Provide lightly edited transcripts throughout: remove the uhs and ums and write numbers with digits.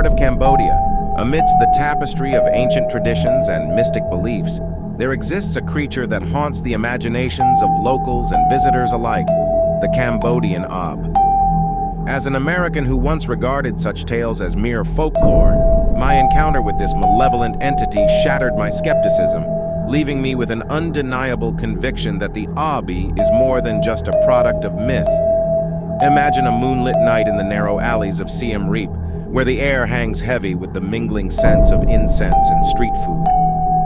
heart of Cambodia, amidst the tapestry of ancient traditions and mystic beliefs, there exists a creature that haunts the imaginations of locals and visitors alike, the Cambodian Ob. As an American who once regarded such tales as mere folklore, my encounter with this malevolent entity shattered my skepticism, leaving me with an undeniable conviction that the Obi is more than just a product of myth. Imagine a moonlit night in the narrow alleys of Siem Reap, where the air hangs heavy with the mingling scents of incense and street food.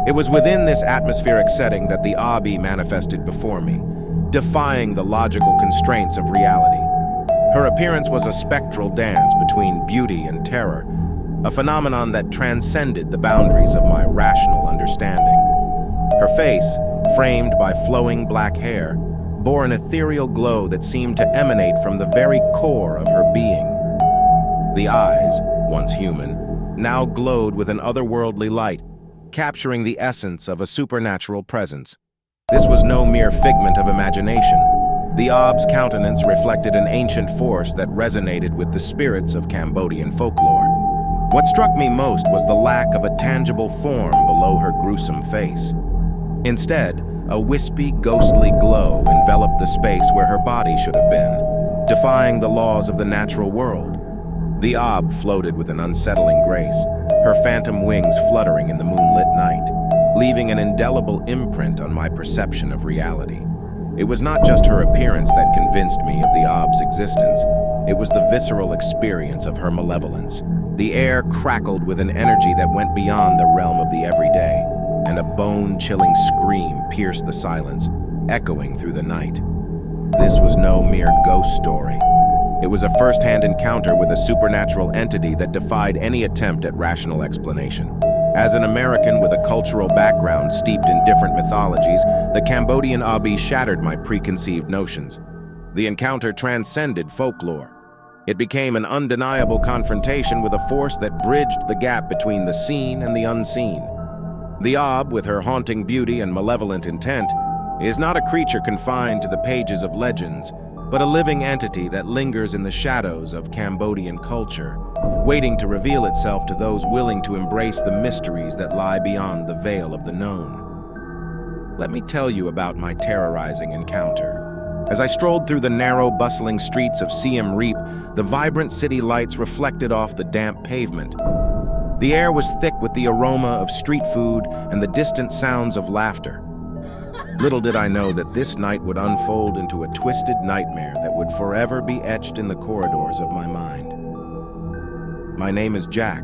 It was within this atmospheric setting that the Obi manifested before me, defying the logical constraints of reality. Her appearance was a spectral dance between beauty and terror, a phenomenon that transcended the boundaries of my rational understanding. Her face, framed by flowing black hair, bore an ethereal glow that seemed to emanate from the very core of her being. The eyes, once human, now glowed with an otherworldly light, capturing the essence of a supernatural presence. This was no mere figment of imagination. The Ob's countenance reflected an ancient force that resonated with the spirits of Cambodian folklore. What struck me most was the lack of a tangible form below her gruesome face. Instead, a wispy, ghostly glow enveloped the space where her body should have been, defying the laws of the natural world. The Ob floated with an unsettling grace, her phantom wings fluttering in the moonlit night, leaving an indelible imprint on my perception of reality. It was not just her appearance that convinced me of the Ob's existence. It was the visceral experience of her malevolence. The air crackled with an energy that went beyond the realm of the everyday, and a bone-chilling scream pierced the silence, echoing through the night. This was no mere ghost story. It was a first-hand encounter with a supernatural entity that defied any attempt at rational explanation. As an American with a cultural background steeped in different mythologies, the Cambodian Obi shattered my preconceived notions. The encounter transcended folklore. It became an undeniable confrontation with a force that bridged the gap between the seen and the unseen. The Ob, with her haunting beauty and malevolent intent, is not a creature confined to the pages of legends, but a living entity that lingers in the shadows of Cambodian culture, waiting to reveal itself to those willing to embrace the mysteries that lie beyond the veil of the known. Let me tell you about my terrorizing encounter. As I strolled through the narrow, bustling streets of Siem Reap, the vibrant city lights reflected off the damp pavement. The air was thick with the aroma of street food and the distant sounds of laughter. Little did I know that this night would unfold into a twisted nightmare that would forever be etched in the corridors of my mind. My name is Jack,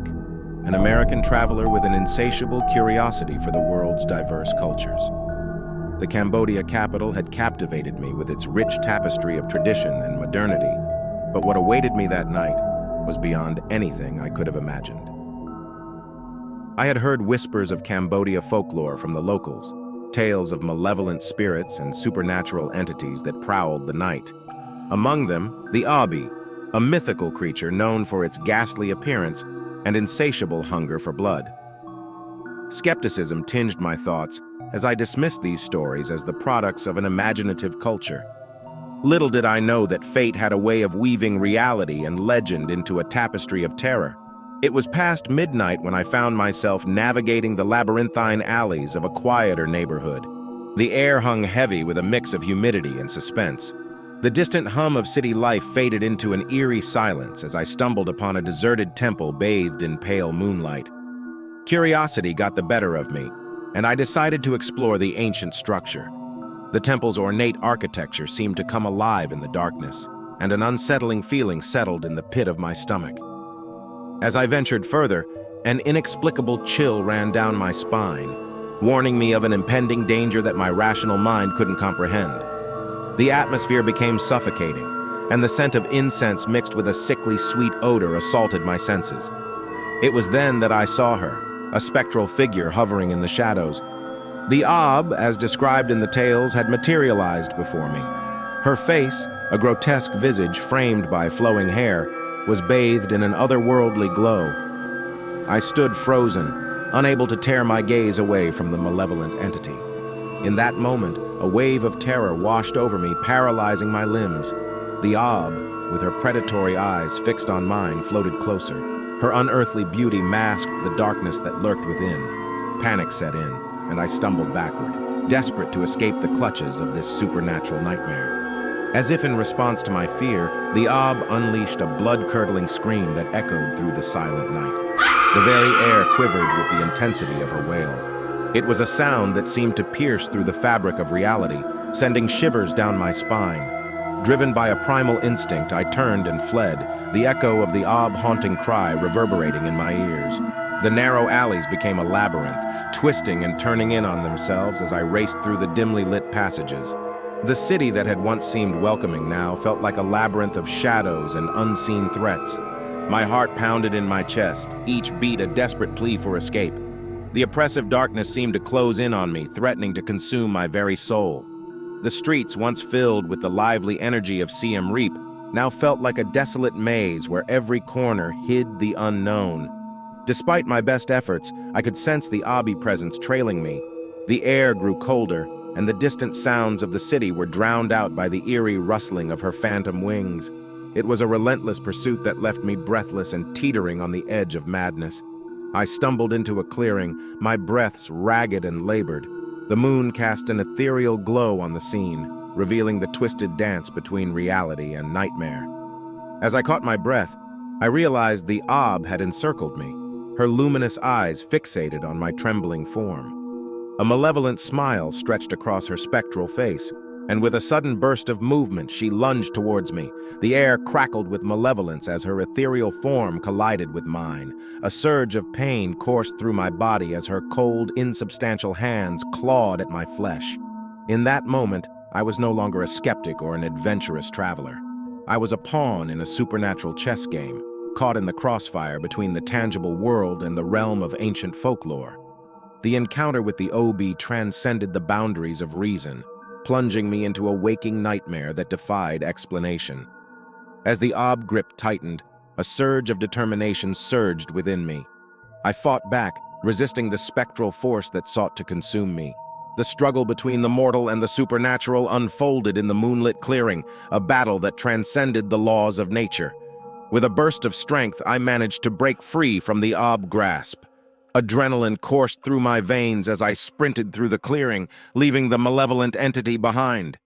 an American traveler with an insatiable curiosity for the world's diverse cultures. The Cambodia capital had captivated me with its rich tapestry of tradition and modernity, but what awaited me that night was beyond anything I could have imagined. I had heard whispers of Cambodia folklore from the locals, tales of malevolent spirits and supernatural entities that prowled the night. Among them, the Obi, a mythical creature known for its ghastly appearance and insatiable hunger for blood. Skepticism tinged my thoughts as I dismissed these stories as the products of an imaginative culture. Little did I know that fate had a way of weaving reality and legend into a tapestry of terror. It was past midnight when I found myself navigating the labyrinthine alleys of a quieter neighborhood. The air hung heavy with a mix of humidity and suspense. The distant hum of city life faded into an eerie silence as I stumbled upon a deserted temple bathed in pale moonlight. Curiosity got the better of me, and I decided to explore the ancient structure. The temple's ornate architecture seemed to come alive in the darkness, and an unsettling feeling settled in the pit of my stomach. As I ventured further, an inexplicable chill ran down my spine, warning me of an impending danger that my rational mind couldn't comprehend. The atmosphere became suffocating, and the scent of incense mixed with a sickly sweet odor assaulted my senses. It was then that I saw her, a spectral figure hovering in the shadows. The Ob, as described in the tales, had materialized before me. Her face, a grotesque visage framed by flowing hair, was bathed in an otherworldly glow. I stood frozen, unable to tear my gaze away from the malevolent entity. In that moment, a wave of terror washed over me, paralyzing my limbs. The Ob, with her predatory eyes fixed on mine, floated closer, Her unearthly beauty masked the darkness that lurked within. Panic set in, and I stumbled backward, desperate to escape the clutches of this supernatural nightmare. As if in response to my fear, the Ob unleashed a blood-curdling scream that echoed through the silent night. The very air quivered with the intensity of her wail. It was a sound that seemed to pierce through the fabric of reality, sending shivers down my spine. Driven by a primal instinct, I turned and fled, the echo of the haunting cry reverberating in my ears. The narrow alleys became a labyrinth, twisting and turning in on themselves as I raced through the dimly lit passages. The city that had once seemed welcoming now felt like a labyrinth of shadows and unseen threats. My heart pounded in my chest, each beat a desperate plea for escape. The oppressive darkness seemed to close in on me, threatening to consume my very soul. The streets, once filled with the lively energy of Siem Reap, now felt like a desolate maze where every corner hid the unknown. Despite my best efforts, I could sense the Abi presence trailing me. The air grew colder, and the distant sounds of the city were drowned out by the eerie rustling of her phantom wings. It was a relentless pursuit that left me breathless and teetering on the edge of madness. I stumbled into a clearing, my breaths ragged and labored. The moon cast an ethereal glow on the scene, revealing the twisted dance between reality and nightmare. As I caught my breath, I realized the Ob had encircled me, her luminous eyes fixated on my trembling form. A malevolent smile stretched across her spectral face, and with a sudden burst of movement, she lunged towards me. The air crackled with malevolence as her ethereal form collided with mine. A surge of pain coursed through my body as her cold, insubstantial hands clawed at my flesh. In that moment, I was no longer a skeptic or an adventurous traveler. I was a pawn in a supernatural chess game, caught in the crossfire between the tangible world and the realm of ancient folklore. The encounter with the Obi transcended the boundaries of reason, plunging me into a waking nightmare that defied explanation. As the Ob grip tightened, a surge of determination surged within me. I fought back, resisting the spectral force that sought to consume me. The struggle between the mortal and the supernatural unfolded in the moonlit clearing, a battle that transcended the laws of nature. With a burst of strength, I managed to break free from the Ob grasp. Adrenaline coursed through my veins as I sprinted through the clearing, leaving the malevolent entity behind.